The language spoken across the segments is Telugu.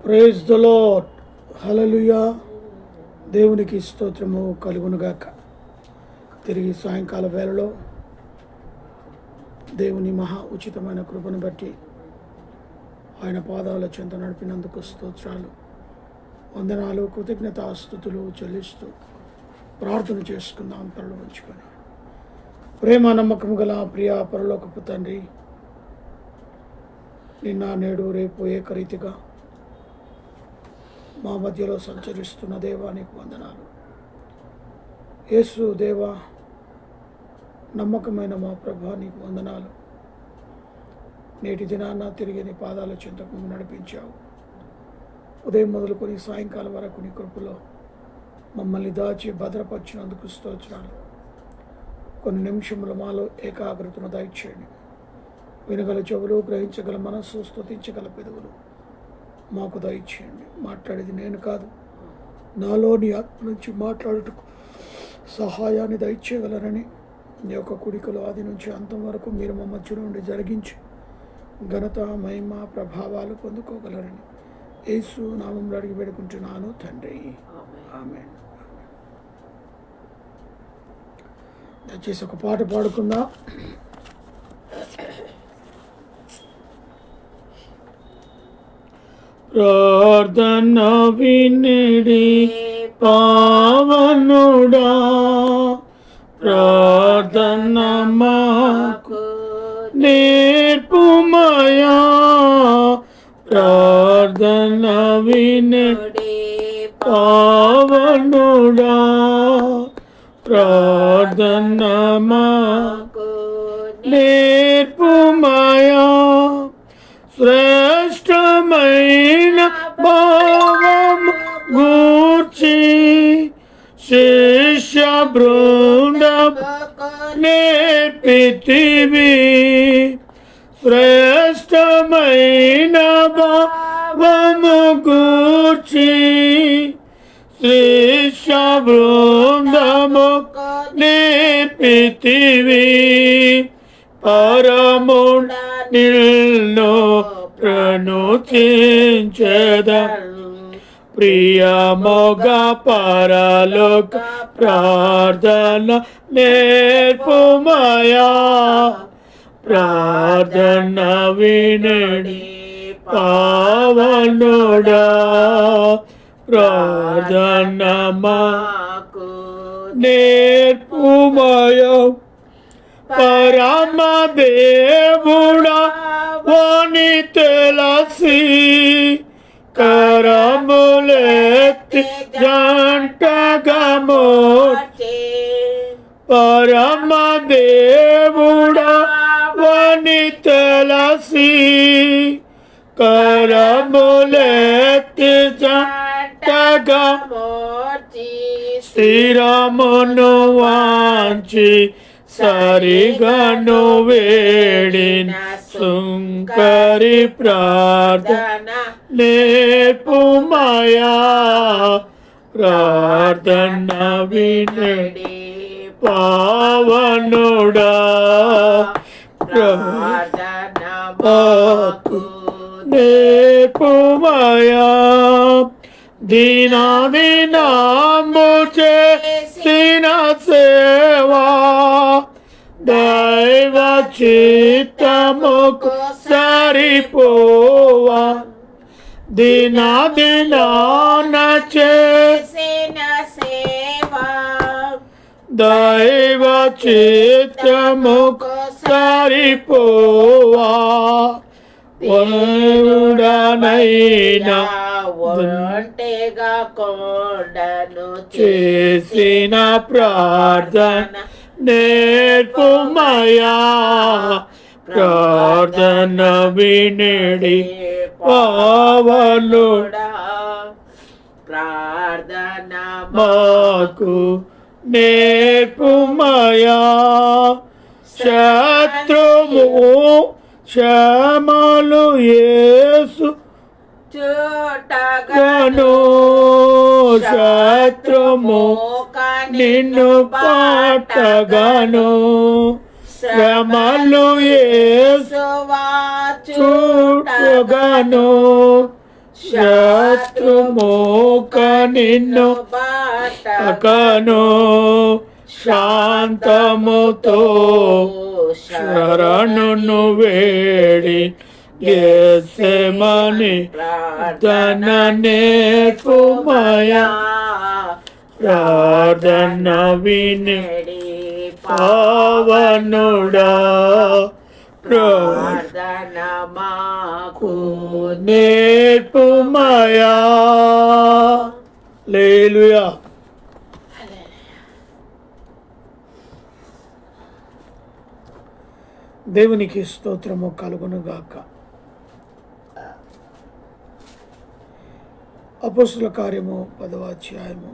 Praise the lord. హల్లెలూయా. దేవునికి స్తోత్రము కలుగునుగాక. తిరిగి సాయంకాల వేళలో దేవుని మహా ఉచితమైన కృపను బట్టి ఆయన పాదాల చెంత నడిపినందుకు స్తోత్రాలు, వందనాలు, కృతజ్ఞతాస్తుతులు చెల్లిస్తూ ప్రార్థన చేసుకుందాం. తరలు ఉంచుకొని ప్రేమ నమ్మకం గల ప్రియ పరలోకపు తండ్రి, నిన్న నేడు రేపు ఏకరీతిగా మా మధ్యలో సంచరిస్తున్న దేవానికి వందనాలు. యేసు దేవా, నమ్మకమైన మా ప్రభా నీకు వందనాలు. నేటి దినాన్న తిరిగి నీ పాదాల చెంతకు నడిపించావు. ఉదయం మొదలుకొని సాయంకాలం వరకు నీ కృపలో మమ్మల్ని దాచి భద్రపరిచినందుకు స్తోత్రాలు. కొన్ని నిమిషములు మాలో ఏకాగ్రతను దయచేయండి. వినగల చెవులు, గ్రహించగల మనస్సు, స్తుతించగల పెదవులు మాకు దయచేయండి. మాట్లాడేది నేను కాదు, నాలో నీ ఆత్మ నుంచి మాట్లాడుటకు సహాయాన్ని దయచేయగలరని నీ యొక్క కుడికలో ఆది నుంచి అంతం వరకు మీరు మా మధ్య నుండి జరిగించి ఘనత, మహిమ, ప్రభావాలు పొందుకోగలరని యేసు నామంలో అడిగి వేడుకుంటున్నాను తండ్రి, ఆమేన్. దయచేసి ఒక పాట పాడుకుందాం. ప్రార్థన వినిడి పావనుడా, ప్రార్థన మాకు నేర్పుమయా, ప్రార్థన వినిడి పావనుడా, ప్రార్థన మాకు నేర్పుమయా, శ్రేష్టమైన భావం గూర్చి శిష్య బృంద నేర్పితివి, శ్రేష్టమైన భావము గూర్చి శిష్య బృందము నేర్పితివి, పరముండ నిన్ను ప్రణుతించెద, ప్రియమోగ పరలోక ప్రార్థన నేర్పుమయా, ప్రార్థన వినడి పావనుడా, ప్రార్థన మాకు నేర్పుమయా, పరమ దేవుడా వాని తెలసి కరములెత్తి జంటగా మోర్చి, పరమ దేవుడా వాని తెలసి కరములెత్తి జంటగా మోర్చి, స్థిరమును వాంచి సరిగను వేడిన సుంకరి ప్రార్థన నేర్పుమయా, ప్రార్థన వినడి పావనుడా, ప్రార్థన మాకు నేర్పుమయా, దినాము చేసిన సేవా దైవ చిత్తముకు సరిపోవా, దినాన చేసిన సేవా దైవ చిత్తముకు సరిపోవా, ఒంటెగా కొండను చేసిన ప్రార్థన నేర్పుమయా, ప్రార్థన వినడి పావనుడా, ప్రార్థన మాకు నేర్పుమయా, శత్రువు క్షమలు యేసు చూటగను, శత్రుము నిన్ను పాటగను, శ్రమలు యేసు చూటగను, శత్రుమూక నిన్ను అకను శాంతముతో శరణును వేడి గెత్సేమని ప్రార్థన నేర్పుమయా ప్రార్థన వినేడి పావనుడా ప్రార్థన మాకు నేర్పుమయా. హల్లెలూయా. దేవునికి స్తోత్రము కలుగునుగాక. అపోస్తుల కార్యము 10వ అధ్యాయము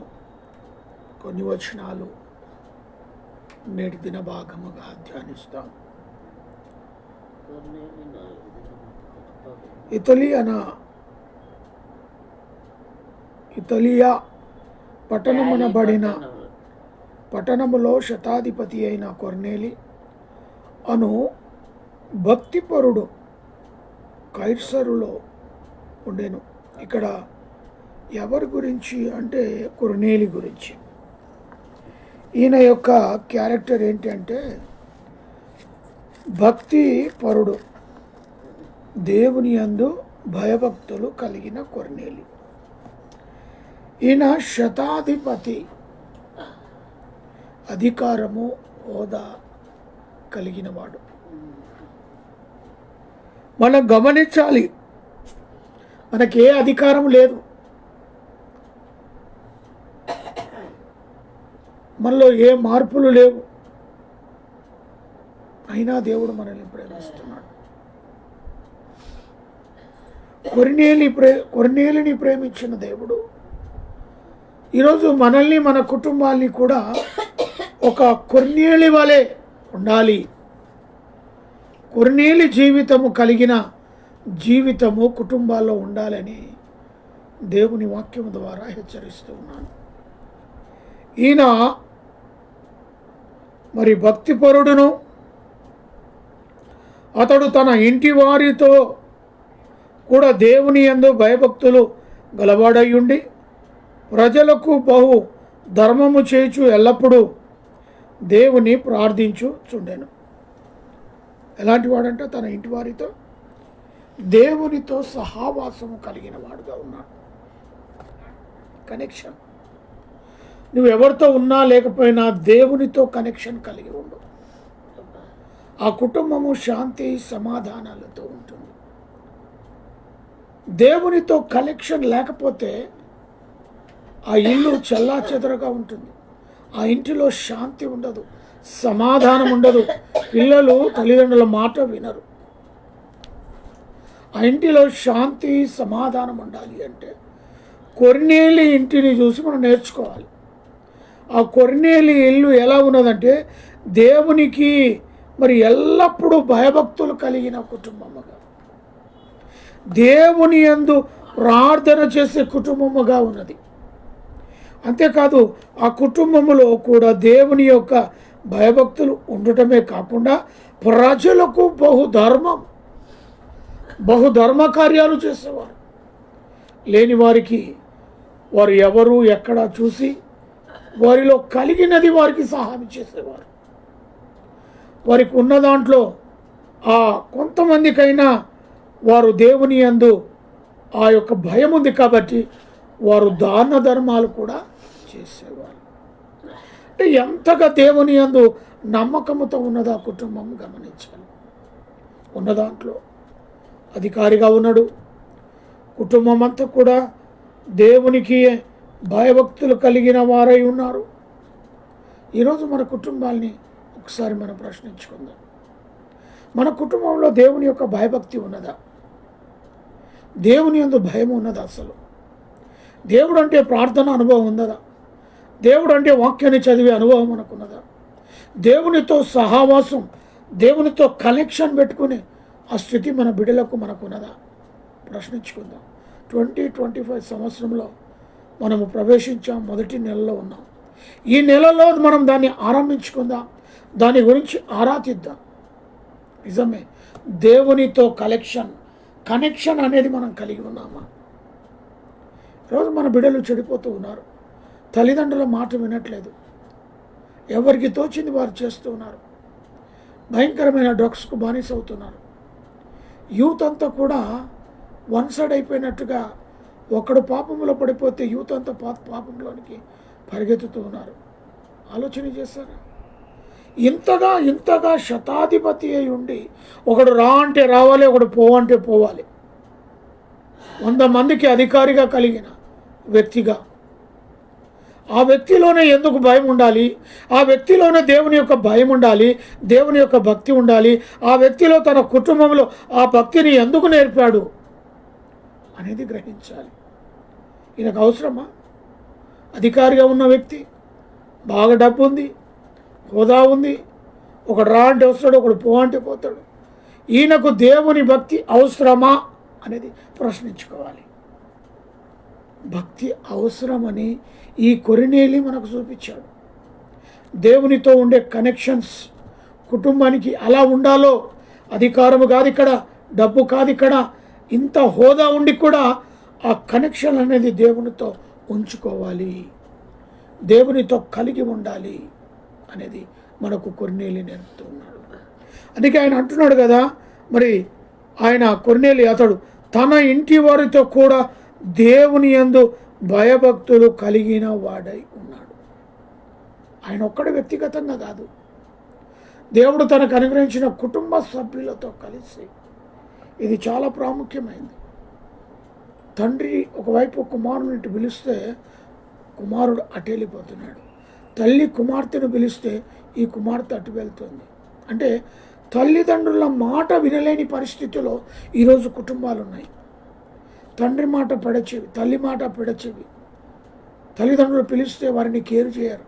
కొన్ని వచనాలు నేటి దిన భాగముగా ధ్యానిస్తాం. ఇతలియా పట్టణములో శతాధిపతి అయిన కొర్నేలి అను భక్తిపరుడు కైసరులో ఉండెను. ఇక్కడ ఎవరి గురించి అంటే కొర్నేలి గురించి. ఈయన యొక్క క్యారెక్టర్ ఏంటి అంటే భక్తి పరుడు, దేవుని యందు భయభక్తులు కలిగిన కొర్నేలి. ఈయన శతాధిపతి, అధికారము హోదా కలిగిన వాడు. మనం గమనించాలి, మనకి ఏ అధికారం లేదు, మనలో ఏ మార్పులు లేవు, అయినా దేవుడు మనల్ని ప్రేమిస్తున్నాడు. కొర్నేలిని ప్రేమించిన దేవుడు ఈరోజు మనల్ని, మన కుటుంబాల్ని కూడా ఒక కొర్నేలి వలె ఉండాలి. కొర్నేలి జీవితము కలిగిన జీవితము కుటుంబాల్లో ఉండాలని దేవుని వాక్యం ద్వారా హెచ్చరిస్తూ ఉన్నాను. ఈయన మరి భక్తిపరుడును, అతడు తన ఇంటి వారితో కూడా దేవుని యందు భయభక్తులు గలవాడయ్యుండి ప్రజలకు బహు ధర్మము చేయుచు ఎల్లప్పుడూ దేవుని ప్రార్థించుచుండెను. ఎలాంటి వాడంటే తన ఇంటి వారితో దేవునితో సహవాసము కలిగిన వాడుగా ఉన్నాడు. కనెక్షన్, నువ్వు ఎవరితో ఉన్నా లేకపోయినా దేవునితో కనెక్షన్ కలిగి ఉండు. ఆ కుటుంబము శాంతి సమాధానాలతో ఉంటుంది. దేవునితో కనెక్షన్ లేకపోతే ఆ ఇల్లు చెల్లాచెదరగా ఉంటుంది. ఆ ఇంటిలో శాంతి ఉండదు, సమాధానం ఉండదు, పిల్లలు తల్లిదండ్రుల మాట వినరు. ఆ ఇంటిలో శాంతి సమాధానం ఉండాలి అంటే కొర్నేలి ఇంటిని చూసి మనం నేర్చుకోవాలి. ఆ కొర్నేలి ఇల్లు ఎలా ఉన్నదంటే దేవునికి మరి ఎల్లప్పుడూ భయభక్తులు కలిగిన కుటుంబముగా, దేవుని యందు ప్రార్థన చేసే కుటుంబముగా ఉన్నది. అంతేకాదు ఆ కుటుంబములో కూడా దేవుని యొక్క భయభక్తులు ఉండటమే కాకుండా ప్రజలకు బహుధర్మ కార్యాలు చేసేవారు. లేని వారికి వారు ఎవరు ఎక్కడ చూసి వారిలో కలిగినది వారికి సహాయం చేసేవారు. వారికి ఉన్న దాంట్లో ఆ కొంతమందికైనా వారు దేవుని యందు ఆ యొక్క భయం ఉంది కాబట్టి వారు దాన ధర్మాలు కూడా చేసేవారు. అంటే ఎంతగా దేవుని యందు నమ్మకముతో ఉన్నదా కుటుంబం గమనించాలి. ఉన్న దాంట్లో అధికారిగా ఉన్నాడు, కుటుంబం అంతా కూడా దేవునికి భయభక్తులు కలిగిన వారై ఉన్నారు. ఈరోజు మన కుటుంబాల్ని ఒకసారి మనం ప్రశ్నించుకుందాం. మన కుటుంబంలో దేవుని యొక్క భయభక్తి ఉన్నదా? దేవుని యందు భయం ఉన్నదా? అసలు దేవుడు అంటే ప్రార్థన అనుభవం ఉన్నదా? దేవుడు అంటే వాక్యాన్ని చదివే అనుభవం మనకున్నదా? దేవునితో సహవాసం, దేవునితో కనెక్షన్ పెట్టుకుని ఆ స్థితి మన బిడ్డలకు మనకున్నదా? ప్రశ్నించుకుందాం. 2025 సంవత్సరంలో మనము ప్రవేశించాం, మొదటి నెలలో ఉన్నాం. ఈ నెలలో మనం దాన్ని ఆరంభించుకుందాం, దాని గురించి ఆరాధిద్దాం. నిజమే, దేవునితో కనెక్షన్ అనేది మనం కలిగి ఉన్నామా? ఈరోజు మన బిడ్డలు చెడిపోతూ ఉన్నారు. తల్లిదండ్రుల మాట వినట్లేదు. ఎవరికి తోచింది వారు చేస్తూ ఉన్నారు. భయంకరమైన డ్రగ్స్కు బానిస అవుతున్నారు. యూత్ అంతా కూడా వన్ సైడ్ అయిపోయినట్టుగా ఒకడు పాపంలో పడిపోతే యూత్ అంతా పాపంలోనికి పరిగెత్తుతూ ఉన్నారు. ఆలోచన చేస్తారా? ఇంతగా శతాధిపతి అయి ఉండి ఒకడు రా అంటే రావాలి, ఒకడు పో అంటే పోవాలి. 100 మందికి అధికారిగా కలిగిన వ్యక్తిగా ఆ వ్యక్తిలోనే ఎందుకు భయం ఉండాలి? ఆ వ్యక్తిలోనే దేవుని యొక్క భయం ఉండాలి, దేవుని యొక్క భక్తి ఉండాలి. ఆ వ్యక్తిలో తన కుటుంబంలో ఆ భక్తిని ఎందుకు నేర్పాడు అనేది గ్రహించాలి. ఈయనకు అవసరమా? అధికారిగా ఉన్న వ్యక్తి, బాగా డబ్బు ఉంది, హోదా ఉంది, ఒకడు రా అంటే వస్తాడు, ఒకడు పో అంటే పోతాడు. ఈయనకు దేవుని భక్తి అవసరమా అనేది ప్రశ్నించుకోవాలి. భక్తి అవసరమని ఈ కొర్నేలి మనకు చూపించాడు. దేవునితో ఉండే కనెక్షన్స్ కుటుంబానికి అలా ఉండాలో. అధికారము కాదు ఇక్కడ, డబ్బు కాదు ఇక్కడ, ఇంత హోదా ఉండి కూడా ఆ కనెక్షన్ అనేది దేవునితో ఉంచుకోవాలి, దేవునితో కలిగి ఉండాలి అనేది మనకు కొర్నేలి నేర్పుతూ ఉన్నాడు. అందుకే ఆయన అంటున్నాడు కదా, మరి ఆయన కొర్నేలి అతడు తన ఇంటి వారితో కూడా దేవుని యందు భయభక్తులు కలిగిన వాడై ఉన్నాడు. ఆయన ఒక్కడే వ్యక్తిగతంగా కాదు, దేవుడు తనకు అనుగ్రహించిన కుటుంబ సభ్యులతో కలిసి. ఇది చాలా ప్రాముఖ్యమైనది. తండ్రి ఒకవైపు కుమారుని పిలిస్తే కుమారుడు అటు వెళ్ళిపోతున్నాడు. తల్లి కుమార్తెను పిలిస్తే ఈ కుమార్తె అటు వెళ్తుంది. అంటే తల్లిదండ్రుల మాట వినలేని పరిస్థితిలో ఈరోజు కుటుంబాలు ఉన్నాయి. తండ్రి మాట పెడచెవి, తల్లి మాట పెడచెవి. తల్లిదండ్రులు పిలిస్తే వారిని కేర్ చేయరు.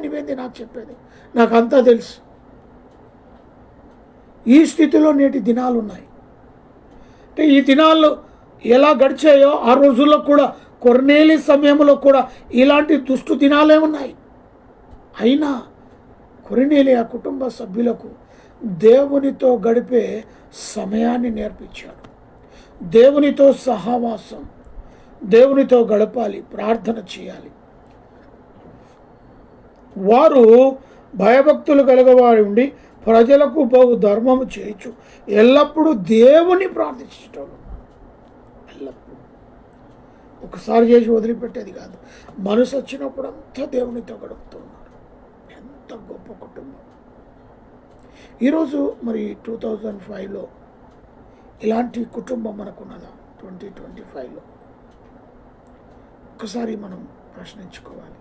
నువ్వేంది నాకు చెప్పేది, నాకు అంతా తెలుసు. ఈ స్థితిలో నేటి దినాలు ఉన్నాయి. అంటే ఈ దినాల్లో ఎలా గడిచాయో ఆ రోజుల్లో కూడా, కొర్నేలి సమయంలో కూడా ఇలాంటి దుష్టు దినాలే ఉన్నాయి. అయినా కొర్నేలి ఆ కుటుంబ సభ్యులకు దేవునితో గడిపే సమయాన్ని నేర్పించాడు. దేవునితో సహవాసం, దేవునితో గడపాలి, ప్రార్థన చేయాలి. వారు భయభక్తులు కలగవారి ఉండి ప్రజలకు బహు ధర్మము చేయొచ్చు, ఎల్లప్పుడూ దేవుని ప్రార్థించటం. ఎల్లప్పుడూ ఒకసారి చేసి వదిలిపెట్టేది కాదు. మనసు వచ్చినప్పుడు అంతా దేవునితో గడుపుతూ ఉన్నారు. ఎంత గొప్ప కుటుంబం. ఈరోజు మరి 2005లో ఇలాంటి కుటుంబం మనకున్నదా? 2025లో ఒకసారి మనం ప్రశ్నించుకోవాలి.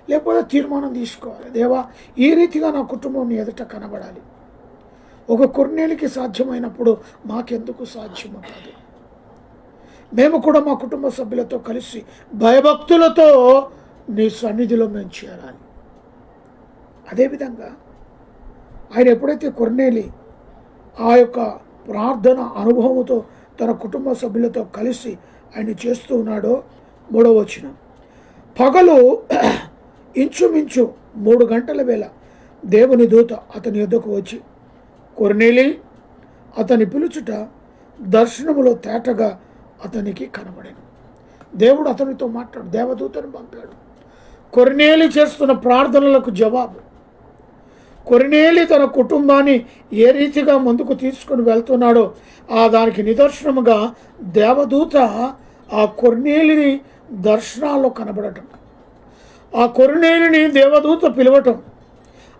లేకపోతే తీర్మానం తీసుకోవాలి. దేవా, ఈ రీతిగా నా కుటుంబం ఎదుట కనబడాలి. ఒక కొర్నేలికి సాధ్యమైనప్పుడు మాకెందుకు సాధ్యమవుతుంది? మేము కూడా మా కుటుంబ సభ్యులతో కలిసి భయభక్తులతో నీ సన్నిధిలో మేము చేరాలి. అదేవిధంగా ఆయన ఎప్పుడైతే కొర్నేలి ఆ యొక్క ప్రార్థన అనుభవంతో తన కుటుంబ సభ్యులతో కలిసి ఆయన చేస్తూ ఉన్నాడో, 3వ వచనం, పగలు ఇంచుమించు 3 గంటల వేళ దేవుని దూత అతని యొద్దకు వచ్చి కొర్నేలి అతని పిలుచుట దర్శనములో తేటగా అతనికి కనబడాను. దేవుడు అతనితో మాట్లాడు, దేవదూతను పంపాడు. కొర్నేలి చేస్తున్న ప్రార్థనలకు జవాబు. కొర్నేలి తన కుటుంబాన్ని ఏ రీతిగా ముందుకు తీసుకుని వెళ్తున్నాడో దానికి నిదర్శనముగా దేవదూత ఆ కొర్నేలిని దర్శనాల్లో కనబడటం, ఆ కొర్నేలిని దేవదూత పిలవటం,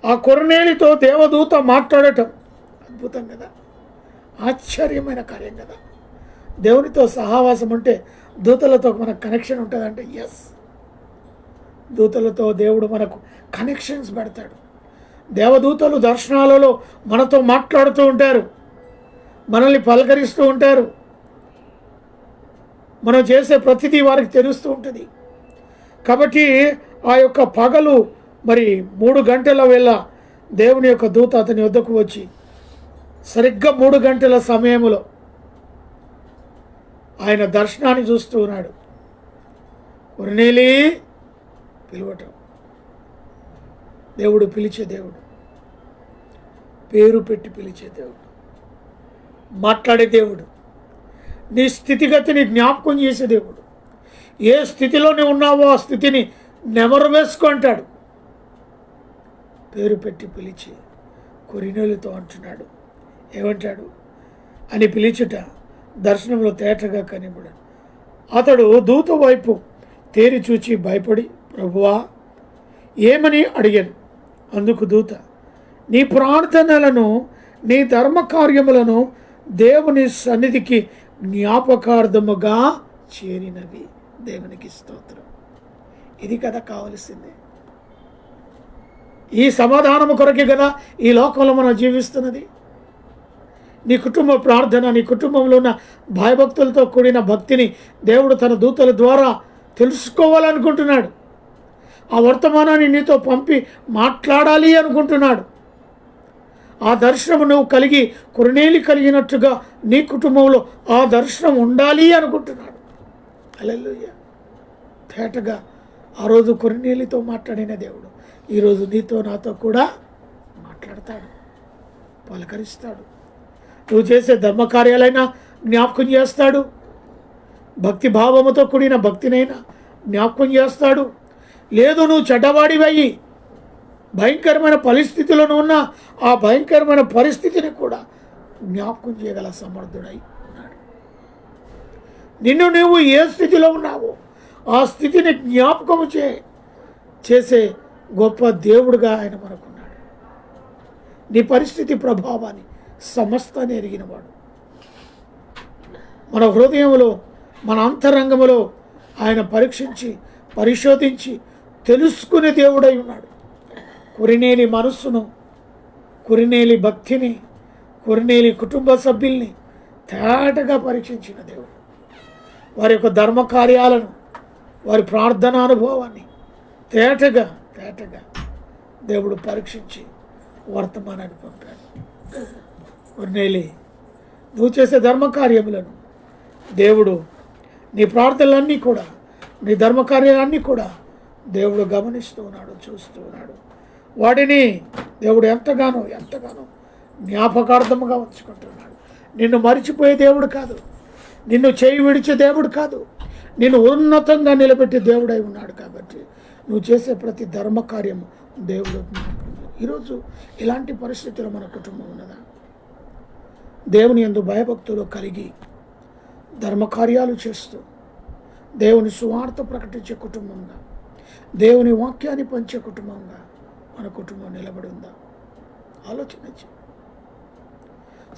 ఆ కొర్నేలితో దేవదూత మాట్లాడటం అద్భుతం కదా, ఆశ్చర్యమైన కార్యం కదా. దేవునితో సహవాసం అంటే దూతలతో మనకు కనెక్షన్ ఉంటుందంటే ఎస్, దూతలతో దేవుడు మనకు కనెక్షన్స్ పెడతాడు. దేవదూతలు దర్శనాలలో మనతో మాట్లాడుతూ ఉంటారు, మనల్ని పలకరిస్తూ ఉంటారు. మనం చేసే ప్రతిదీ వారికి తెలుస్తూ ఉంటుంది. కాబట్టి ఆ యొక్క పగలు మరి 3 గంటల వేళ దేవుని యొక్క దూత అతని వద్దకు వచ్చి సరిగ్గా 3 గంటల సమయంలో ఆయన దర్శనాన్ని చూస్తూ ఉన్నాడు. కొర్నేలి పిలవటం. దేవుడు పిలిచే దేవుడు, పేరు పెట్టి పిలిచే దేవుడు, మాట్లాడే దేవుడు, నీ స్థితిగతిని జ్ఞాపకం చేసే దేవుడు. ఏ స్థితిలోనే ఉన్నావో ఆ స్థితిని నెమరు వేసుకో అంటాడు. పేరు పెట్టి పిలిచి కొరినేలుతో అంటున్నాడు. ఏమంటాడు? అని పిలిచుట దర్శనంలో తేటగా కనిపడాడు. అతడు దూత వైపు తేరి చూచి భయపడి, ప్రభువా ఏమని అడిగాడు. అందుకు దూత, నీ ప్రార్థనలను నీ ధర్మకార్యములను దేవుని సన్నిధికి జ్ఞాపకార్థముగా చేరినవి. దేవునికి స్తోత్రం. ఇది కదా కావలసింది. ఈ సమాధానము కొరకే కదా ఈ లోకంలో మనం జీవిస్తున్నది. నీ కుటుంబ ప్రార్థన, నీ కుటుంబంలో ఉన్న భయభక్తులతో కూడిన భక్తిని దేవుడు తన దూతల ద్వారా తెలుసుకోవాలనుకుంటున్నాడు. ఆ వర్తమానాన్ని నీతో పంపి మాట్లాడాలి అనుకుంటున్నాడు. ఆ దర్శనం నువ్వు కలిగి కొర్నేలి కలిగినట్టుగా నీ కుటుంబంలో ఆ దర్శనం ఉండాలి అనుకుంటున్నాడు. హల్లెలూయా. తేటగా ఆ రోజు కొర్నేలితో మాట్లాడిన దేవుడు ఈరోజు నీతో నాతో కూడా మాట్లాడతాడు, పలకరిస్తాడు. నువ్వు చేసే ధర్మకార్యాలైనా జ్ఞాపకం చేస్తాడు. భక్తి భావముతో కూడిన భక్తినైనా జ్ఞాపకం చేస్తాడు. లేదు నువ్వు చెడ్డవాడివయ్యి భయంకరమైన పరిస్థితులను ఉన్న ఆ భయంకరమైన పరిస్థితిని కూడా జ్ఞాపకం చేయగల సమర్థుడై ఉన్నాడు. నిన్ను నువ్వు ఏ స్థితిలో ఉన్నావో ఆ స్థితిని జ్ఞాపకం చేసే గొప్ప దేవుడుగా ఆయన మనకున్నాడు. నీ పరిస్థితి ప్రభావాన్ని సమస్తాన్ని ఎరిగినవాడు. మన హృదయంలో మన అంతరంగంలో ఆయన పరీక్షించి పరిశోధించి తెలుసుకునే దేవుడై ఉన్నాడు. కొరినేలి మనస్సును, కొరినేలి భక్తిని, కొరినేలి కుటుంబ సభ్యుల్ని తేటగా పరీక్షించిన దేవుడు. వారి యొక్క ధర్మ కార్యాలను, వారి ప్రార్థనా అనుభవాన్ని తేటగా దేవుడు పరీక్షించి వర్తమానాన్ని పంపాడు. కొర్నేలి, నువ్వు చేసే ధర్మకార్యములను దేవుడు, నీ ప్రార్థనలన్నీ కూడా, నీ ధర్మకార్యాలన్నీ కూడా దేవుడు గమనిస్తూ ఉన్నాడు, చూస్తూ ఉన్నాడు. వాటిని దేవుడు ఎంతగానో జ్ఞాపకార్థముగా ఉంచుకుంటున్నాడు. నిన్ను మరిచిపోయే దేవుడు కాదు, నిన్ను చేయి విడిచే దేవుడు కాదు, నిన్ను ఉన్నతంగా నిలబెట్టే దేవుడై ఉన్నాడు. కాబట్టి నువ్వు చేసే ప్రతి ధర్మకార్యము దేవుడు జ్ఞాపకం. ఈరోజు ఇలాంటి పరిస్థితులు మన కుటుంబం ఉన్నదా? దేవుని యందు భయభక్తులు కలిగి ధర్మకార్యాలు చేస్తూ దేవుని సువార్త ప్రకటించే కుటుంబంగా, దేవుని వాక్యాన్ని పంచే కుటుంబంగా మన కుటుంబం నిలబడి ఉందా? ఆలోచన చేయి.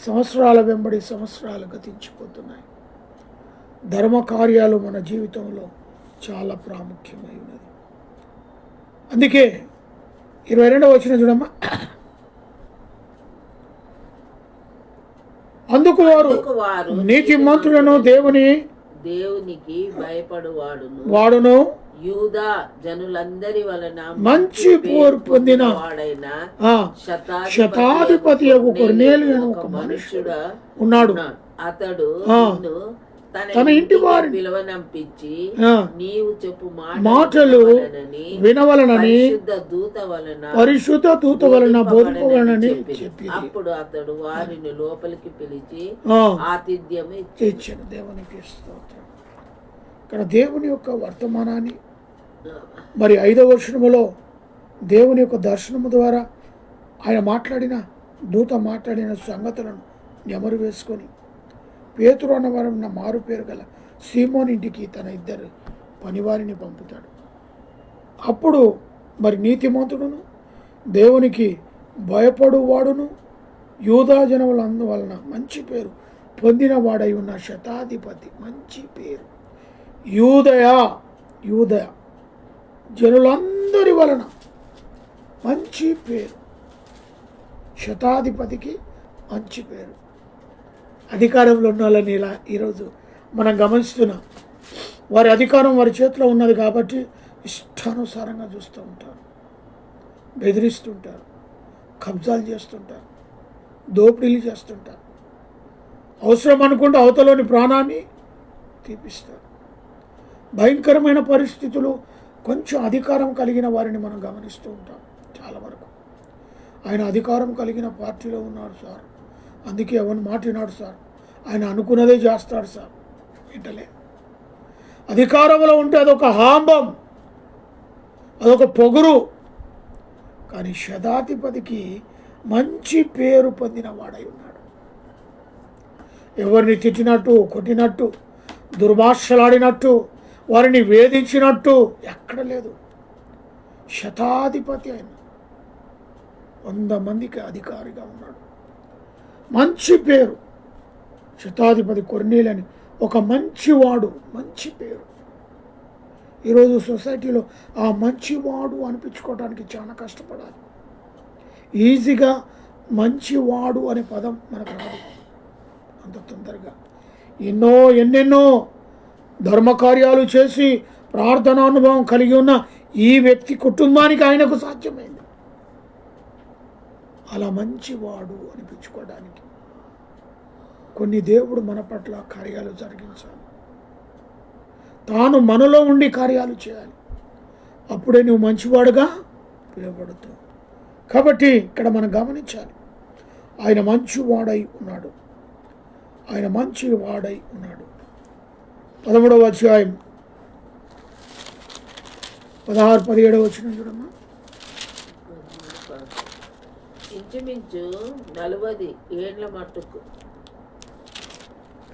సంవత్సరాల వెంబడి సంవత్సరాలు గతించిపోతున్నాయి. ధర్మకార్యాలు మన జీవితంలో చాలా ప్రాముఖ్యమై ఉన్నది. అందుకే 22వ వచనం చూడమ్మా. అందుకు వారు నీతిమంతులను దేవునికి వాడును యూదా జనులందరి వలన మంచి పోరు పొందిన శతాధిపతి కొర్నేలి ఒక మనుష్యుడు ఉన్నాడు. అతడు తన ఇంటి వారిని పిలువనంపించి నీవు చెప్పు మాటలు వినవలనని పరిశుద్ధ దూత వలన బోధింపవలనని చెప్పి అప్పుడు అతడు వారిని లోపలికి పిలిచి ఆతిథ్యం ఇచ్చాను. దేవునికి స్తోత్రం. ఇక్కడ దేవుని యొక్క వర్తమానాన్ని మరి 5వ వచనములో దేవుని యొక్క దర్శనము ద్వారా ఆయన దూత మాట్లాడిన సంగతులను నెమరు వేసుకొని పేతురు అన్నవారన్న మారు పేరు గల సీమోని ఇంటికి తన 2 పనివారిని పంపుతాడు. అప్పుడు మరి నీతిమంతుడును దేవునికి భయపడువాడును యూదా జనములందువలన మంచి పేరు పొందిన వాడై ఉన్న శతాధిపతి, మంచి పేరు, యూదయ జనులందరి వలన మంచి పేరు, శతాధిపతికి మంచి పేరు. అధికారంలో ఉన్న వాళ్ళని ఇలా ఈరోజు మనం గమనిస్తున్నాం. వారి అధికారం వారి చేతిలో ఉన్నది కాబట్టి ఇష్టానుసారంగా చూస్తూ ఉంటారు, బెదిరిస్తుంటారు, కబ్జాలు చేస్తుంటారు, దోపిడీలు చేస్తుంటారు. అవసరం అనుకుంటే అవతలోని ప్రాణాన్ని తీపిస్తారు. భయంకరమైన పరిస్థితులు కొంచెం అధికారం కలిగిన వారిని మనం గమనిస్తూ ఉంటాం. చాలా వరకు ఆయన అధికారం కలిగిన పార్టీలో ఉన్నాడు సార్, అందుకే ఎవరిని మాట వినాడు సార్, ఆయన అనుకున్నదే చేస్తాడు సార్. ఏంటలే అధికారంలో ఉంటే అదొక హాంబం, అదొక పొగురు. కానీ శతాధిపతికి మంచి పేరు పొందిన వాడై ఉన్నాడు. ఎవరిని తిట్టినట్టు, కొట్టినట్టు, దుర్భాషలాడినట్టు, వారిని వేధించినట్టు ఎక్కడ లేదు. శతాధిపతి అయిన 100 మందికి అధికారిగా ఉన్నాడు. మంచి పేరు. శతాధిపతి కొర్నేలి అని ఒక మంచివాడు, మంచి పేరు. ఈరోజు సొసైటీలో ఆ మంచివాడు అనిపించుకోవడానికి చాలా కష్టపడాలి. ఈజీగా మంచివాడు అనే పదం మనకు రాదు అంత తొందరగా. ఎన్నెన్నో ధర్మకార్యాలు చేసి ప్రార్థనానుభవం కలిగి ఉన్న ఈ వ్యక్తి కుటుంబానికి ఆయనకు సాధ్యమైంది. అలా మంచివాడు అనిపించుకోవడానికి కొన్ని దేవుడు మన పట్ల కార్యాలు జరిగించాలి. తాను మనలో ఉండి కార్యాలు చేయాలి. అప్పుడే నువ్వు మంచివాడుగా పిలువబడుతావు. కాబట్టి ఇక్కడ మనం గమనించాలి, ఆయన మంచివాడై ఉన్నాడు. ఆయన మంచివాడై ఉన్నాడు. 13వ అధ్యాయం 16-17 వచనం చూడమ్మా. ఇంచుమించు 40 ఏళ్ల మట్టుకు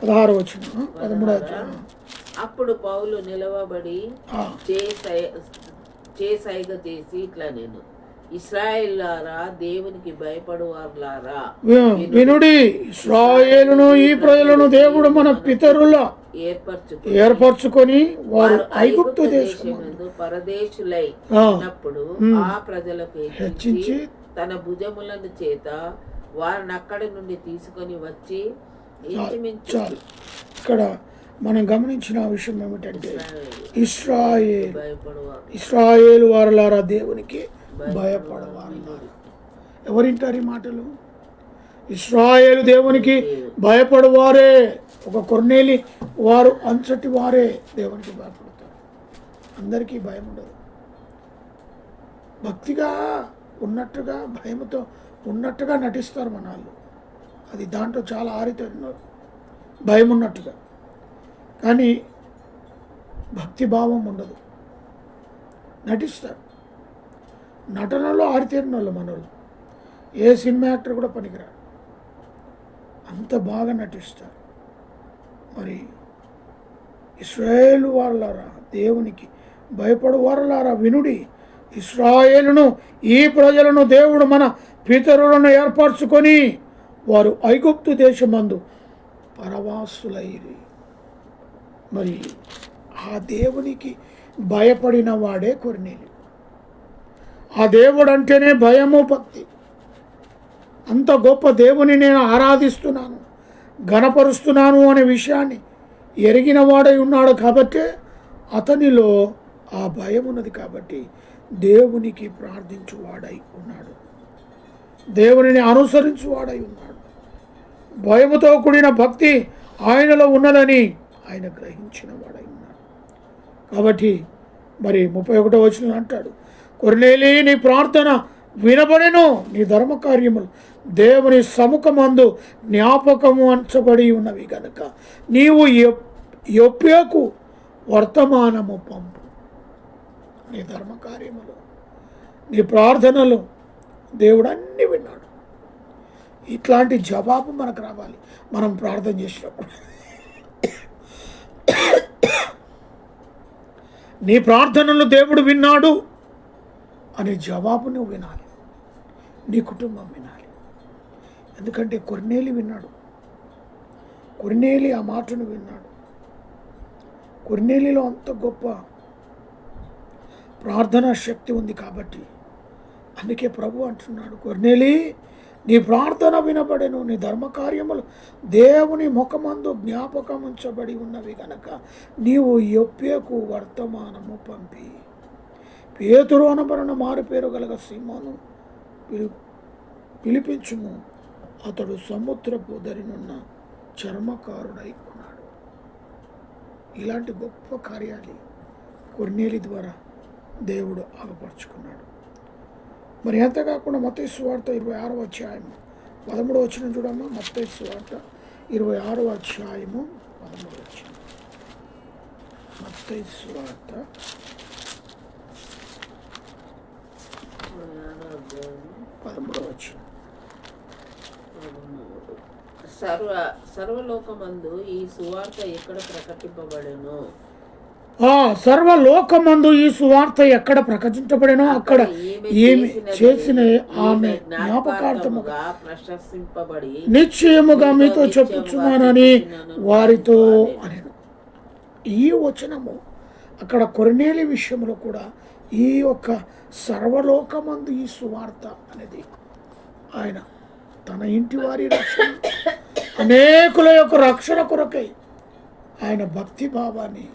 16 వచనం 13వ అధ్యాయం. అప్పుడు పౌలు నిలవబడి సైగ చేసి ఇట్లా, నేను ఇశ్రాయేలులారా, దేవునికి భయపడువారులారా వినుడి. ఇశ్రాయేలును ఈ ప్రజలను దేవుడు మన పితరుల ఏర్పరచుకొని వారు ఐగుప్తు దేశమందు పరదేశులై ఉన్నప్పుడు ఆ ప్రజలకు హెచ్చించి తన భుజములను చేత వారిని అక్కడి నుండి తీసుకొని వచ్చి చాలు. ఇక్కడ మనం గమనించిన విషయం ఏమిటంటే, ఇశ్రాయేలు వారులారా దేవునికి భయపడవారు. ఎవరింటారు ఈ మాటలు? ఇశ్రాయేలు దేవునికి భయపడవారే. ఒక కొర్నేలి వారు అంతటి వారే దేవునికి భయపడతారు. అందరికీ భయం ఉండదు. భక్తిగా ఉన్నట్టుగా, భయంతో ఉన్నట్టుగా నటిస్తారు మన వాళ్ళు. అది దాంట్లో చాలా ఆరితేరినారు, భయం ఉన్నట్టుగా. కానీ భక్తి భావం ఉండదు, నటిస్తారు. నటనలో ఆరితేరిన వాళ్ళు మనోళ్ళు. ఏ సినిమా యాక్టర్ కూడా పనికిరారు, అంత బాగా నటిస్తారు. మరి ఇశ్రాయేలు వారులారా, దేవునికి భయపడు వారులారా వినుడి. ఇశ్రాయేలును ఈ ప్రజలను దేవుడు మన పితరులను ఏర్పరచుకొని వారు ఐగుప్తు దేశమందు పరవాసులైరి. మరి ఆ దేవునికి భయపడిన వాడే కొర్నేలి. ఆ దేవుడు అంటేనే భయము, భక్తి. అంత గొప్ప దేవుని నేను ఆరాధిస్తున్నాను, ఘనపరుస్తున్నాను అనే విషయాన్ని ఎరిగిన వాడై ఉన్నాడు. కాబట్టి అతనిలో ఆ భయం ఉన్నది. కాబట్టి దేవునికి ప్రార్థించువాడై ఉన్నాడు, దేవునిని అనుసరించువాడై ఉన్నాడు. భయముతో కూడిన భక్తి ఆయనలో ఉన్నదని ఆయన గ్రహించిన వాడై ఉన్నాడు. కాబట్టి మరి 31వ వచనం అంటాడు, కొర్నేలి నీ ప్రార్థన వినబడెను, నీ ధర్మకార్యములు దేవుని సముఖమందు జ్ఞాపకము అంచబడి ఉన్నవి గనుక నీవు యొప్పేకు వర్తమానము పంపు. నీ ధర్మకార్యములు, నీ ప్రార్థనలు దేవుడు అన్నీ విన్నాడు. ఇట్లాంటి జవాబు మనకు రావాలి మనం ప్రార్థన చేసినప్పుడు. నీ ప్రార్థనలు దేవుడు విన్నాడు అనే జవాబు నువ్వు వినాలి, నీ కుటుంబం వినాలి. ఎందుకంటే కొర్నేలి విన్నాడు, కొర్నేలి ఆ మాటను విన్నాడు. కొర్నేలిలో అంత గొప్ప ప్రార్థనా శక్తి ఉంది. కాబట్టి అందుకే ప్రభు అంటున్నాడు, కొర్నేలి నీ ప్రార్థన వినబడెను, నీ ధర్మకార్యములు దేవుని ముఖమందు జ్ఞాపకం ఉంచబడి ఉన్నవి గనక నీవు యొప్పేకు వర్తమానము పంపి. పేతురు అనబడిన మారుపేరు గలగ సీమోను పిలిపించుము, అతడు సముద్రపు దరినున్న చర్మకారుడై ఉన్నాడు. ఇలాంటి గొప్ప కార్యాలు కొర్నేలి ద్వారా దేవుడు ఆగపరుచుకున్నాడు. మరి అంతేకాకుండా మత్తయి సువార్త 26వ అధ్యాయము 13వ వచనం చూడమ్మా. మత్తయి సువార్త 26వ అధ్యాయము 13వ వచనం. మత్తయి సువార్త 13వ సర్వలోకమందు ఈ సువార్త ఎక్కడ ప్రకటింపబడెను? సర్వలోకమందు ఈ సువార్త ఎక్కడ ప్రకటించబడెనో అక్కడ ఈమె చేసిన ఆమె జ్ఞాపకార్థముగా ప్రశంసింపబడి నిశ్చయముగా మీతో చెప్పుచున్నానని వారితో అనెను. ఈ వచనము అక్కడ కొర్నేలి విషయంలో కూడా ఈ యొక్క సర్వలోకమందు ఈ సువార్త అనేది ఆయన తన ఇంటి వారి రక్షణ, అనేకుల యొక్క రక్షణ కొరకై ఆయన భక్తి భావాన్ని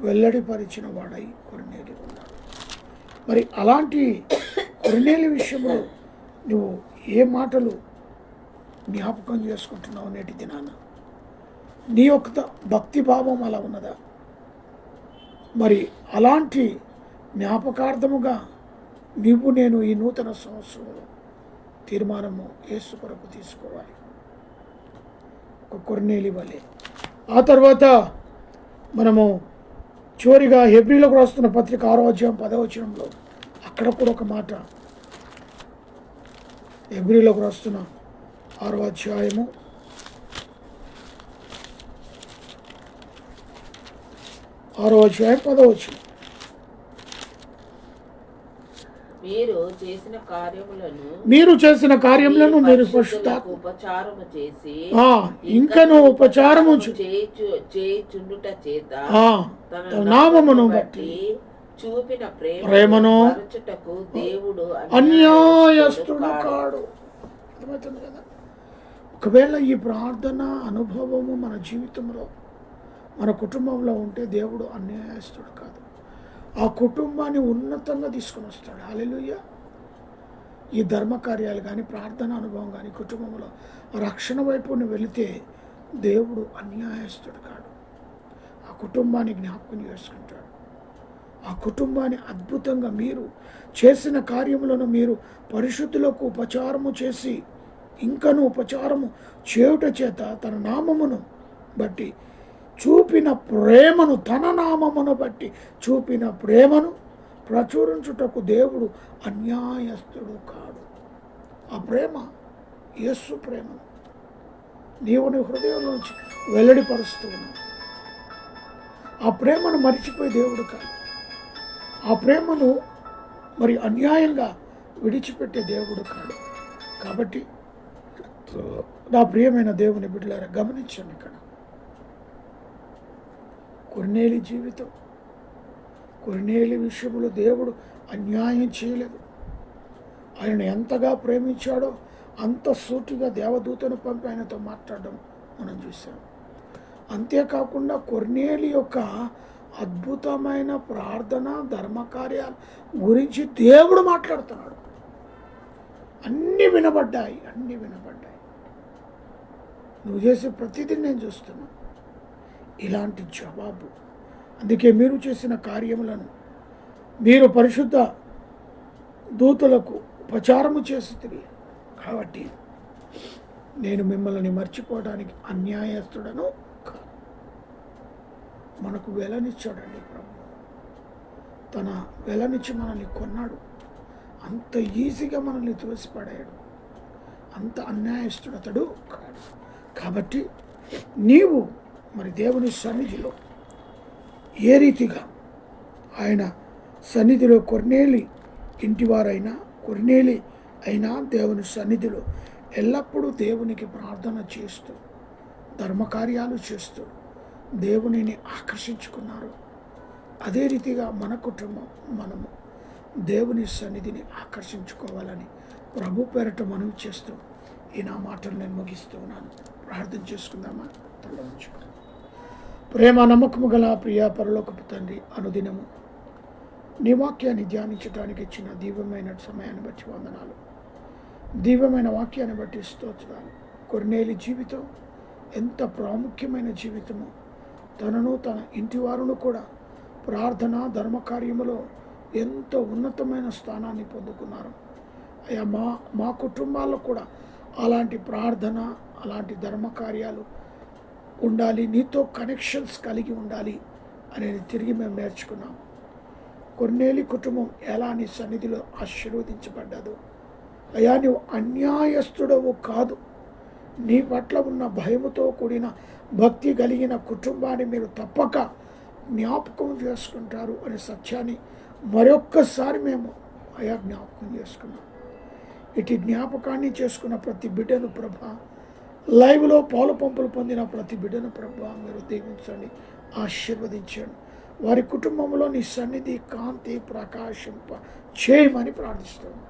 వెల్లడిపరిచిన వాడై కొర్నేలి ఉన్నాడు. మరి అలాంటి కొర్నేలి విషయంలో నువ్వు ఏ మాటలు జ్ఞాపకం చేసుకుంటున్నావు నేటి దినాన? నీ యొక్క భక్తి భావం అలా ఉన్నదా? మరి అలాంటి జ్ఞాపకార్థముగా నీవు నేను ఈ నూతన సంవత్సరంలో తీర్మానము యేసు కొరకు తీసుకోవాలి, ఒక కొర్నేలి వలె. ఆ తర్వాత మనము చివరిగా హెబ్రీలకు రాస్తున్న పత్రిక 6వ అధ్యాయం 10వ వచనంలో అక్కడ కూడా ఒక మాట, హెబ్రీలకు రాస్తున్న 6వ అధ్యాయము 10వ వచనం, మీరు చేసిన కార్యములను మీరు ఉపచారము చేసి ఇంకను ఉపచారము చేయుచుండుట చేత తన నామమును బట్టి చూపిన ప్రేమను దేవుడు అన్యాయస్తుడు కాడు. అర్థమవుతుంది కదా? ఒకవేళ ఈ ప్రార్థన అనుభవము మన జీవితంలో, మన కుటుంబంలో ఉంటే దేవుడు అన్యాయస్తుడు కాదు, ఆ కుటుంబాన్ని ఉన్నతంగా తీసుకుని వస్తాడు. హల్లెలూయా. ఈ ధర్మకార్యాలు కానీ, ప్రార్థన అనుభవం కానీ కుటుంబంలో రక్షణ వైపుని వెళితే దేవుడు అన్యాయస్తుడు కాడు. ఆ కుటుంబాన్ని జ్ఞాపకం చేసుకుంటాడు. ఆ కుటుంబాన్ని అద్భుతంగా మీరు చేసిన కార్యములను మీరు పరిశుద్ధులకు ఉపచారము చేసి ఇంకను ఉపచారము చేయుట చేత తన నామమును బట్టి చూపిన ప్రేమను, తన నామమును బట్టి చూపిన ప్రేమను ప్రచురించుటకు దేవుడు అన్యాయస్తుడు కాడు. ఆ ప్రేమ యేసు ప్రేమను నీవు నీ హృదయంలో నుంచి వెల్లడిపరుస్తూ ఉన్నావు. ఆ ప్రేమను మరిచిపోయి దేవుడు కాదు. ఆ ప్రేమను మరి అన్యాయంగా విడిచిపెట్టే దేవుడు కాడు. కాబట్టి నా ప్రియమైన దేవుని బిడ్డలారా గమనించండి, ఇక్కడ కొర్నేలి జీవితం, కొర్నేలి విషయంలో దేవుడు అన్యాయం చేయలేదు. ఆయన ఎంతగా ప్రేమించాడో అంత సూటిగా దేవదూతను పంపి ఆయనతో మాట్లాడడం మనం చూసాం. అంతేకాకుండా కొర్నేలి యొక్క అద్భుతమైన ప్రార్థన, ధర్మకార్యాల గురించి దేవుడు మాట్లాడుతున్నాడు. అన్నీ వినబడ్డాయి. నువ్వు చేసే ప్రతిదీ నేను చూస్తున్నా. ఇలాంటి జవాబు. అందుకే మీరు చేసిన కార్యములను మీరు పరిశుద్ధ దూతలకు ఉపచారము చేస్తుంది. కాబట్టి నేను మిమ్మల్ని మర్చిపోవడానికి అన్యాయస్తుడను కాదు. మనకు వెలనిచ్చాడండి ప్రభు. తన వెలనిచ్చి మనల్ని కొన్నాడు. అంత ఈజీగా మనల్ని తులసిపడాడు. అంత అన్యాయస్తుడు అతడు కాడు. కాబట్టి నీవు మరి దేవుని సన్నిధిలో ఏ రీతిగా ఆయన సన్నిధిలో కొర్నేలి ఇంటివారైనా, కొర్నేలి అయినా దేవుని సన్నిధిలో ఎల్లప్పుడూ దేవునికి ప్రార్థన చేస్తూ, ధర్మకార్యాలు చేస్తూ దేవునిని ఆకర్షించుకున్నారు. అదే రీతిగా మన కుటుంబం, మనము దేవుని సన్నిధిని ఆకర్షించుకోవాలని ప్రభు పేరట మనవి చేస్తూ ఈ నా మాటలు నేను ముగిస్తూ ఉన్నాను. ప్రార్థన చేసుకుందామా? తలవంచుకుందాం. ప్రేమ నమ్మకము గల ప్రియ పరలోకపు తండ్రి, అనుదినము నీ వాక్యాన్ని ధ్యానించడానికి ఇచ్చిన దివ్యమైన సమయాన్ని బట్టి వందనాలు. దివ్యమైన వాక్యాన్ని బట్టి స్తోత్రాలు. కొర్నేలి జీవితం ఎంత ప్రాముఖ్యమైన జీవితమో, తనను తన ఇంటి వారును కూడా ప్రార్థన ధర్మకార్యములో ఎంతో ఉన్నతమైన స్థానాన్ని పొందుకున్నారు. అయ్యా, మా కుటుంబాల్లో కూడా అలాంటి ప్రార్థన, అలాంటి ధర్మకార్యాలు ఉండాలి. నీతో కనెక్షన్స్ కలిగి ఉండాలి అనేది తిరిగి మేము నేర్చుకున్నాం. కొర్నేలి కుటుంబం ఎలా నీ సన్నిధిలో ఆశీర్వదించబడ్డదో, అయ్యా నువ్వు అన్యాయస్తుడవు కాదు, నీ పట్ల ఉన్న భయముతో కూడిన భక్తి కలిగిన కుటుంబాన్ని మీరు తప్పక జ్ఞాపకం చేసుకుంటారు అనే సత్యాన్ని మరొక్కసారి మేము అయా జ్ఞాపకం చేసుకున్నాం. ఇటు జ్ఞాపకాన్ని చేసుకున్న ప్రతి బిడ్డను ప్రభా, లైవ్లో పాలు పంపులు పొందిన ప్రతి బిడ్డను ప్రభా మీరు దీవించండి, ఆశీర్వదించండి. వారి కుటుంబంలో నీ సన్నిధి కాంతి ప్రకాశింప చేయమని ప్రార్థిస్తాను.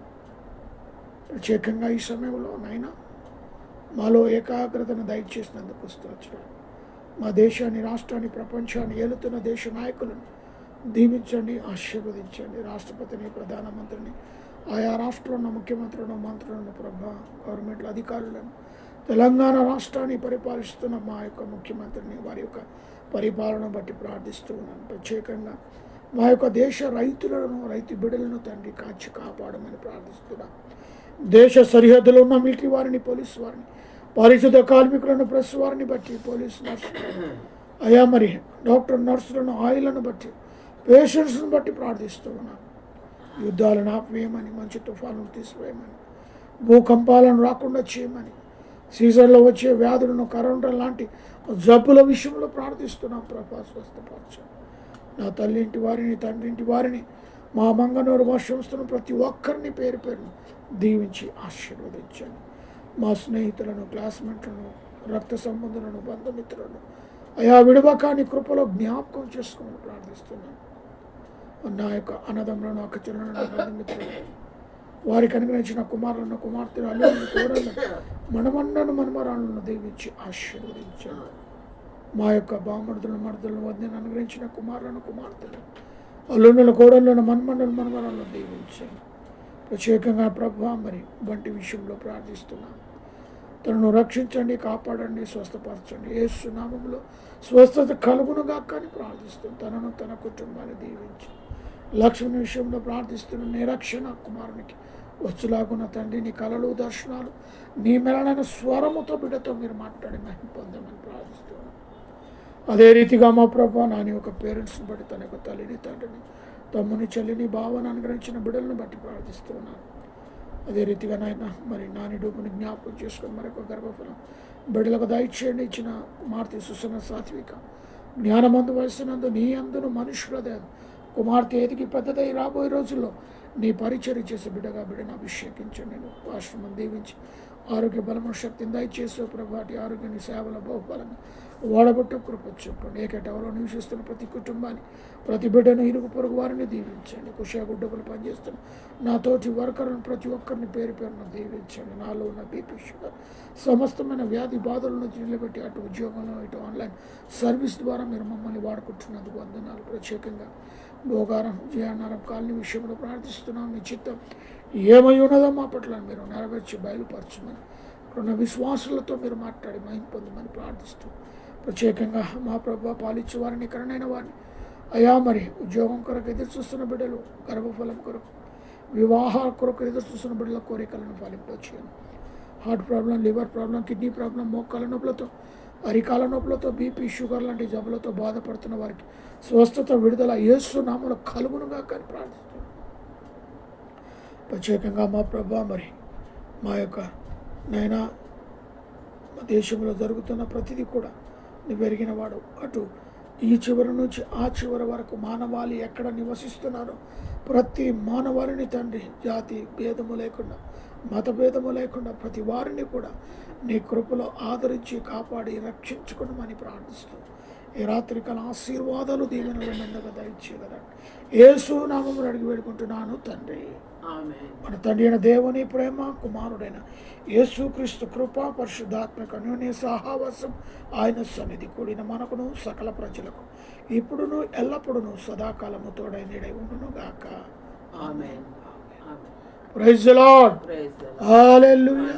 ప్రత్యేకంగా ఈ సమయంలో నాయనా మాలో ఏకాగ్రతను దయచేసినందుకు స్తోత్రాలు. మా దేశాన్ని, రాష్ట్రాన్ని, ప్రపంచాన్ని ఏలుతున్న దేశ నాయకులను దీవించండి, ఆశీర్వదించండి. రాష్ట్రపతిని, ప్రధానమంత్రిని, ఆయా రాష్ట్రంలో ఉన్న ముఖ్యమంత్రులను, మంత్రులను, ప్రభా గవర్నమెంట్ల అధికారులను, తెలంగాణ రాష్ట్రాన్ని పరిపాలిస్తున్న మా యొక్క ముఖ్యమంత్రిని, వారి యొక్క పరిపాలన బట్టి ప్రార్థిస్తూ ఉన్నాను. ప్రత్యేకంగా మా యొక్క దేశ రైతులను, రైతు బిడ్డలను తండ్రి కాచి కాపాడమని ప్రార్థిస్తున్నాను. దేశ సరిహద్దులో ఉన్న మిలిటరీ వారిని, పోలీసు వారిని, పారిశుద్ధ కార్మికులను, ప్రెస్ వారిని బట్టి, పోలీసు నర్సులను, అయా మరి డాక్టర్ నర్సులను, ఆయిలను బట్టి, పేషెంట్స్ను బట్టి ప్రార్థిస్తూ ఉన్నాను. యుద్ధాలను ఆపేయమని, మంచి తుఫాను తీసివేయమని, భూకంపాలను రాకుండా చేయమని, సీజన్లో వచ్చే వ్యాధులను, కరోనా లాంటి జబ్బుల విషయంలో ప్రార్థిస్తున్నాం. ప్రభా స్వస్థపరచండి. నా తల్లి ఇంటి వారిని, తండ్రి ఇంటి వారిని, మా మంగనూరు వంశస్థులను ప్రతి ఒక్కరిని పేరు పేరును దీవించి ఆశీర్వదించండి. మా స్నేహితులను, క్లాస్మేట్లను, రక్త సంబంధులను, బంధుమిత్రులను అయా విడవకాని కృపలో జ్ఞాపకం చేసుకోమని ప్రార్థిస్తున్నాను. నా యొక్క అన్నదమ్ములను, అక్కచెల్లెలను, బంధుమిత్రులను, వారికి అనుగ్రహించిన కుమారులను, కుమార్తెలు, అల్లులను, కోడలను, మనమన్నను, మనమరాలను దీవించి ఆశీర్వదించండి. మా యొక్క బామర్దులను, మర్దులను, వద్దను అనుగ్రహించిన కుమారులను, కుమార్తెలను, అల్లులను, కోడలను, మనమన్నను, మనమరాలను దీవించండి. ప్రత్యేకంగా ప్రభా మరి వంటి విషయంలో ప్రార్థిస్తున్నాను. తనను రక్షించండి, కాపాడండి, స్వస్థపరచండి. యేసు నామములో స్వస్థత కలుగునుగా కానీ ప్రార్థిస్తుంది. తనను, తన కుటుంబాన్ని దీవించి లక్ష్మి విషయంలో ప్రార్థిస్తున్న నిరక్షణ కుమారునికి వచ్చులాగున్న తండ్రి, నీ కలలు, దర్శనాలు, నీ మెలనైన స్వరముతో బిడ్డతో మీరు మాట్లాడి మహిమ పొందమని ప్రార్థిస్తున్నాను. అదే రీతిగా మా ప్రభా నాని యొక్క పేరెంట్స్ని బట్టి, తన యొక్క తల్లిని, తండ్రిని, తమ్ముని, చెల్లిని, బావని అనుగ్రహించిన బిడ్డలను బట్టి ప్రార్థిస్తున్నాను. అదే రీతిగా నాయన మరి నాని డూపుని జ్ఞాపకం చేసుకొని మరొక గర్భఫలం బిడ్డలకు దయచేయండి. ఇచ్చిన కుమార్తె సుసన సాత్విక జ్ఞానమందు వయసునందు నీ అందును మనుషులదే కుమార్తె ఎదిగి పెద్దదై రాబోయే రోజుల్లో నీ పరిచర్య చేసే బిడ్డగా బిడ్డను అభిషేకించండి. నేను ఆశ్రమం దీవించి ఆరోగ్య బలము, శక్తిని దయచేసే ప్రభాటి ఆరోగ్యాన్ని, సేవల బహుబలంగా వాడబట్టు కృప చెప్పండి. ఏకటవలో నివసిస్తున్న ప్రతి కుటుంబాన్ని, ప్రతి బిడ్డను, ఇరుగు పొరుగు వారిని దీవించండి. కుషాగుడ్డకులు పనిచేస్తున్న నాతోటి వర్కర్లను ప్రతి ఒక్కరిని పేరు పేరున దీవించండి. నాలో ఉన్న బీపీ, షుగర్, సమస్తమైన వ్యాధి బాధల నుంచి నిలబెట్టి అటు ఉద్యోగంలో, ఇటు ఆన్లైన్ సర్వీస్ ద్వారా మీరు మమ్మల్ని వాడుకుంటున్నందుకు వందనాలు. ప్రత్యేకంగా భోగారం, జయానారం కాలనీ విషయంలో ప్రార్థిస్తున్నాం. మీ చిత్తం ఏమై ఉన్నదో మా పట్ల మీరు నెరవేర్చి బయలుపరచమని, ఇక్కడున్న విశ్వాసులతో మీరు మాట్లాడి మహిమ పొందమని ప్రార్థిస్తూ, ప్రత్యేకంగా మా ప్రభావ పాలించే వారిని, ఇక్కడనైన వారిని అయా మరి ఉద్యోగం కొరకు ఎదురు చూస్తున్న బిడ్డలు, గర్భఫలం కొరకు, వివాహ కొరకు ఎదురు చూస్తున్న బిడ్డల కోరికలను ఫలింపచేయండి. Heart problem, liver problem, kidney problem, మోకాల నొప్పులతో, అరికాల నొప్పులతో, బీపీ, షుగర్ లాంటి జబ్బులతో బాధపడుతున్న వారికి స్వస్థత, విడుదల యేసు నామములో కలుగునుగా కానీ ప్రార్థిస్తున్నాం. ప్రత్యేకంగా మా ప్రభా మరి మా యొక్క నైనా మా దేశంలో జరుగుతున్న ప్రతిదీ కూడా నువ్వు ఎరిగిన వాడు. అటు ఈ చివరి నుంచి ఆ చివరి వరకు మానవాళి ఎక్కడ నివసిస్తున్నారో ప్రతి మానవాళిని తండ్రి, జాతి భేదము లేకుండా, మత భేదము లేకుండా ప్రతి వారిని కూడా నీ కృపలో ఆదరించి కాపాడి రక్షించుకున్నామని ప్రార్థిస్తూ ఈ రాత్రికాల ఆశీర్వాదాలు దీవెనలు మెండగా దయచేయగలండి. యేసు నామములో అడిగి వేడుకుంటున్నాను తండ్రి. మన తండ్రి అయిన దేవుని ప్రేమ, కుమారుడైన యేసుక్రీస్తు కృప, పరిశుద్ధాత్మక అన్యోన్య సహవాసం, ఆయన సన్నిధి కూడిన మనకును సకల ప్రజలకు ఇప్పుడును ఎల్లప్పుడూ సదాకాలము తోడై నీడై ఉండును గాక. Amen. Praise the Lord. Hallelujah.